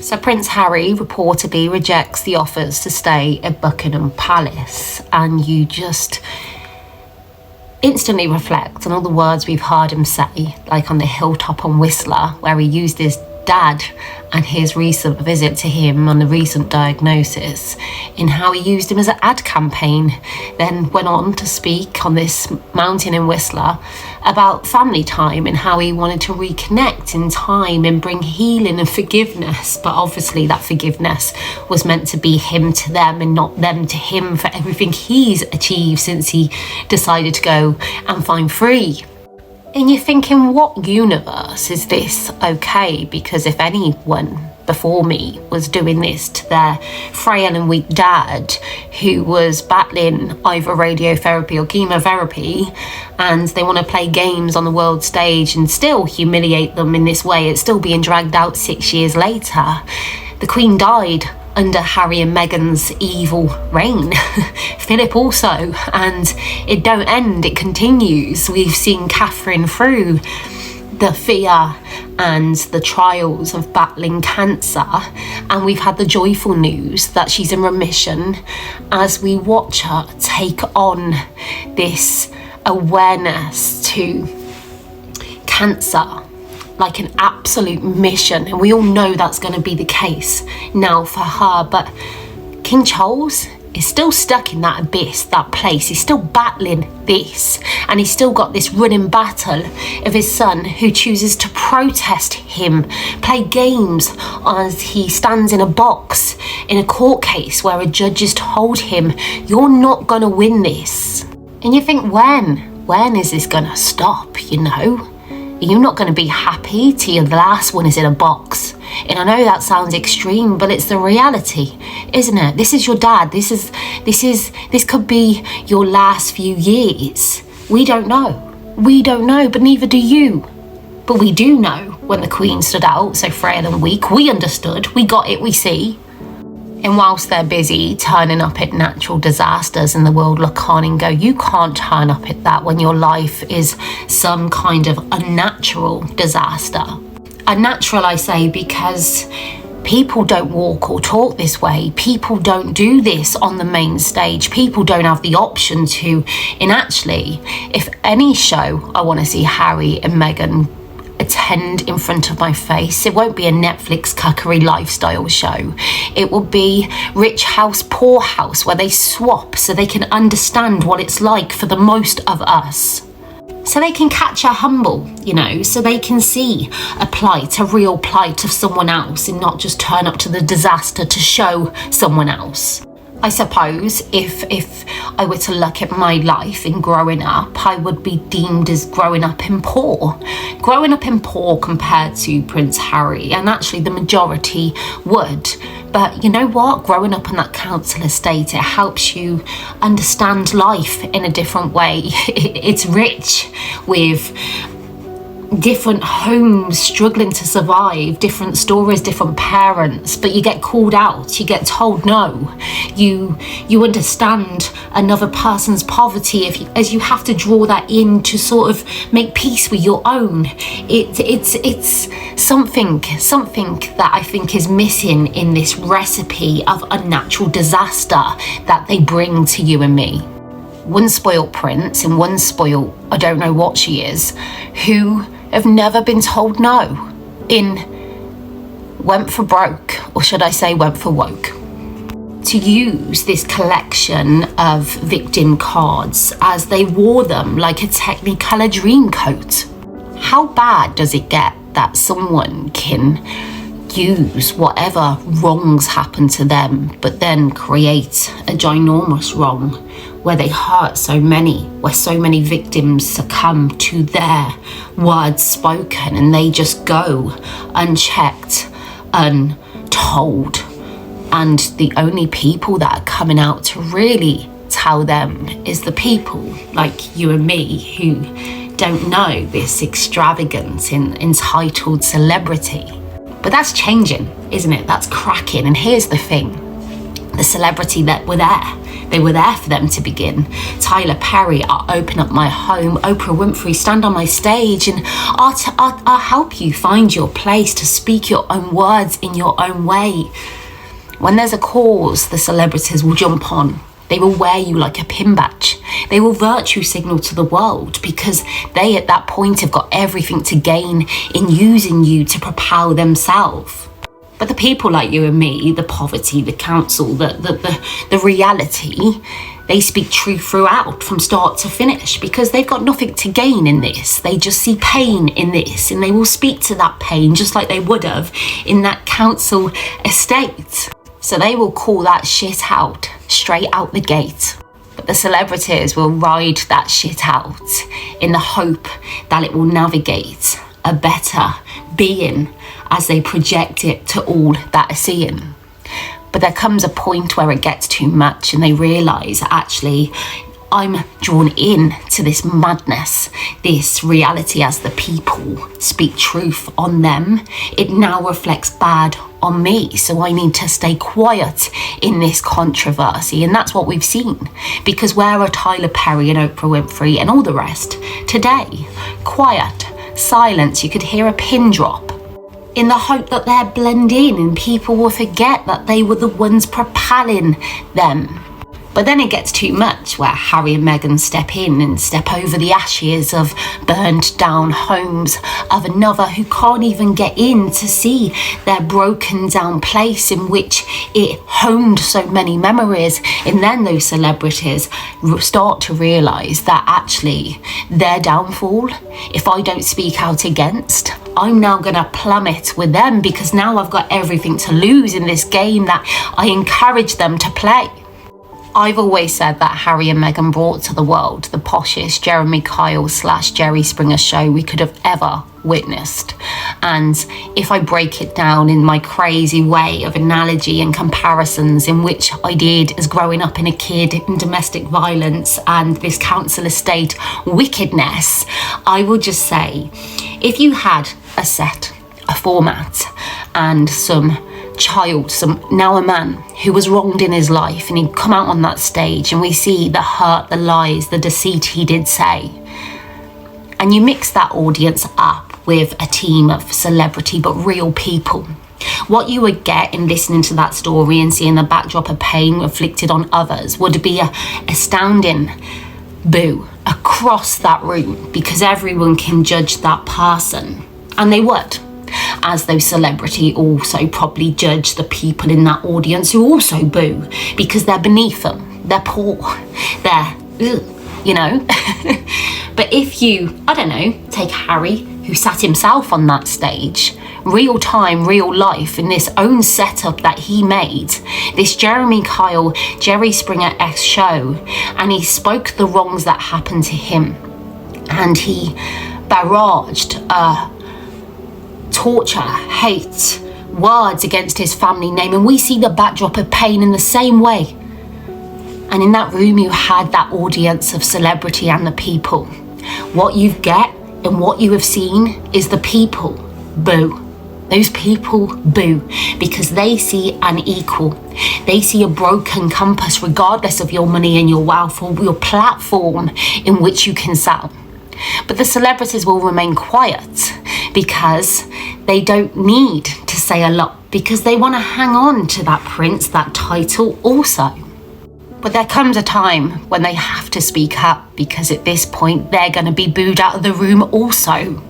So Prince Harry reportedly rejects the offers to stay at Buckingham Palace, and you just instantly reflect on all the words we've heard him say, like on the hilltop on Whistler, where he used his dad and his recent visit to him on the recent diagnosis, in how he used him as an ad campaign, then went on to speak on this mountain in Whistler about family time and how he wanted to reconnect in time and bring healing and forgiveness. But obviously that forgiveness was meant to be him to them and not them to him for everything he's achieved since he decided to go and find free. And you're thinking, what universe is this okay? Because if anyone before me was doing this to their frail and weak dad, who was battling either radiotherapy or chemotherapy, and they want to play games on the world stage and still humiliate them in this way, it's still being dragged out 6 years later. The Queen died under Harry and Meghan's evil reign. Philip also, and it don't end, it continues. We've seen Catherine through the fear and the trials of battling cancer, and we've had the joyful news that she's in remission as we watch her take on this awareness to cancer like an absolute mission, and we all know that's going to be the case now for her. But King Charles is still stuck in that abyss, that place. He's still battling this, and he's still got this running battle of his son who chooses to protest him, play games as he stands in a box in a court case where a judge has told him, you're not going to win this. And you think, when is this going to stop, you know? You're not going to be happy till your last one is in a box. And I know that sounds extreme, but it's the reality, isn't it? This is your dad. This could be your last few years. We don't know, but neither do you. But we do know when the Queen stood out so frail and weak. We understood. We got it. We see. And whilst they're busy turning up at natural disasters and the world look on and go, you can't turn up at that when your life is some kind of unnatural disaster. Unnatural, I say, because people don't walk or talk this way. People don't do this on the main stage. People don't have the option to. And actually, if any show I want to see Harry and Meghan attend in front of my face, it won't be a Netflix cuckery lifestyle show. It will be Rich House, Poor House, where they swap so they can understand what it's like for the most of us. So they can catch a humble, you know, so they can see a real plight of someone else and not just turn up to the disaster to show someone else. I suppose if I were to look at my life in growing up, I would be deemed as growing up in poor. Growing up in poor compared to Prince Harry, and actually the majority would. But you know what? Growing up on that council estate, it helps you understand life in a different way. It's rich with different homes struggling to survive, different stories, different parents, but you get called out, you get told no, you understand another person's poverty as you have to draw that in to sort of make peace with your own. It's something that I think is missing in this recipe of unnatural disaster that they bring to you and me. One spoilt prince and one spoilt, I don't know what she is, who have never been told no, went for broke, or should I say went for woke. To use this collection of victim cards as they wore them like a Technicolor dream coat. How bad does it get that someone can use whatever wrongs happen to them, but then create a ginormous wrong where they hurt so many, where so many victims succumb to their words spoken and they just go unchecked, untold. And the only people that are coming out to really tell them is the people like you and me who don't know this extravagant and entitled celebrity. But that's changing, isn't it? That's cracking. And here's the thing. the celebrity that were there. They were there for them to begin. Tyler Perry, I'll open up my home. Oprah Winfrey, stand on my stage, and I'll help you find your place to speak your own words in your own way. When there's a cause, the celebrities will jump on. They will wear you like a pin badge. They will virtue signal to the world because they at that point have got everything to gain in using you to propel themselves. But the people like you and me, the poverty, the council, the reality, they speak truth throughout from start to finish because they've got nothing to gain in this. They just see pain in this, and they will speak to that pain just like they would have in that council estate. So they will call that shit out straight out the gate. But the celebrities will ride that shit out in the hope that it will navigate a better being as they project it to all that are seeing. But there comes a point where it gets too much and they realise, actually, I'm drawn in to this madness, this reality as the people speak truth on them. It now reflects bad on me, so I need to stay quiet in this controversy. And that's what we've seen, because where are Tyler Perry and Oprah Winfrey and all the rest today? Quiet, silence, you could hear a pin drop, in the hope that they'll blend in and people will forget that they were the ones propelling them. But then it gets too much, where Harry and Meghan step in and step over the ashes of burned down homes of another who can't even get in to see their broken down place in which it honed so many memories. And then those celebrities start to realise that actually their downfall, if I don't speak out against, I'm now going to plummet with them, because now I've got everything to lose in this game that I encourage them to play. I've always said that Harry and Meghan brought to the world the poshest Jeremy Kyle / Jerry Springer show we could have ever witnessed. And if I break it down in my crazy way of analogy and comparisons in which I did as growing up in a kid in domestic violence and this council estate wickedness, I will just say, if you had a set, a format, and some now a man who was wronged in his life, and he'd come out on that stage and we see the hurt, the lies, the deceit he did say, and you mix that audience up with a team of celebrity but real people, what you would get in listening to that story and seeing the backdrop of pain inflicted on others would be a astounding boo across that room, because everyone can judge that person, and they would, as those celebrity also probably judge the people in that audience who also boo, because they're beneath them, they're poor, they're, you know. But if you, I don't know, take Harry, who sat himself on that stage, real time, real life, in this own setup that he made, this Jeremy Kyle, Jerry Springer-esque show, and he spoke the wrongs that happened to him, and he barraged torture, hate, words against his family name, and we see the backdrop of pain in the same way. And in that room you had that audience of celebrity and the people. What you get and what you have seen is the people boo. Those people boo because they see an equal. They see a broken compass regardless of your money and your wealth or your platform in which you can sell. But the celebrities will remain quiet because they don't need to say a lot, because they want to hang on to that prince, that title also. But there comes a time when they have to speak up, because at this point they're going to be booed out of the room also.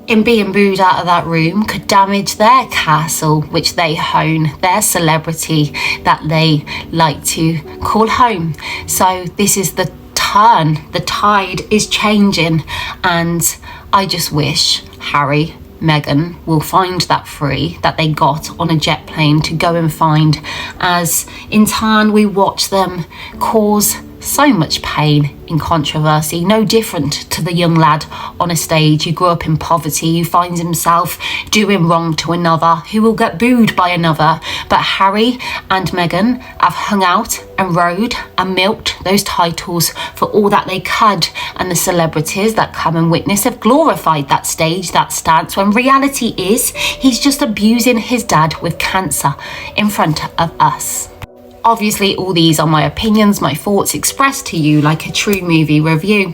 And being booed out of that room could damage their castle, which they own, their celebrity that they like to call home. So this is the turn, the tide is changing, and I just wish Harry, Meghan will find that free that they got on a jet plane to go and find, as in turn we watch them cause so much pain in controversy, no different to the young lad on a stage who grew up in poverty, who finds himself doing wrong to another, who will get booed by another. But Harry and Meghan have hung out and rode and milked those titles for all that they could, and the celebrities that come and witness have glorified that stage, that stance, when reality is he's just abusing his dad with cancer in front of us. Obviously, all these are my opinions, my thoughts expressed to you like a true movie review.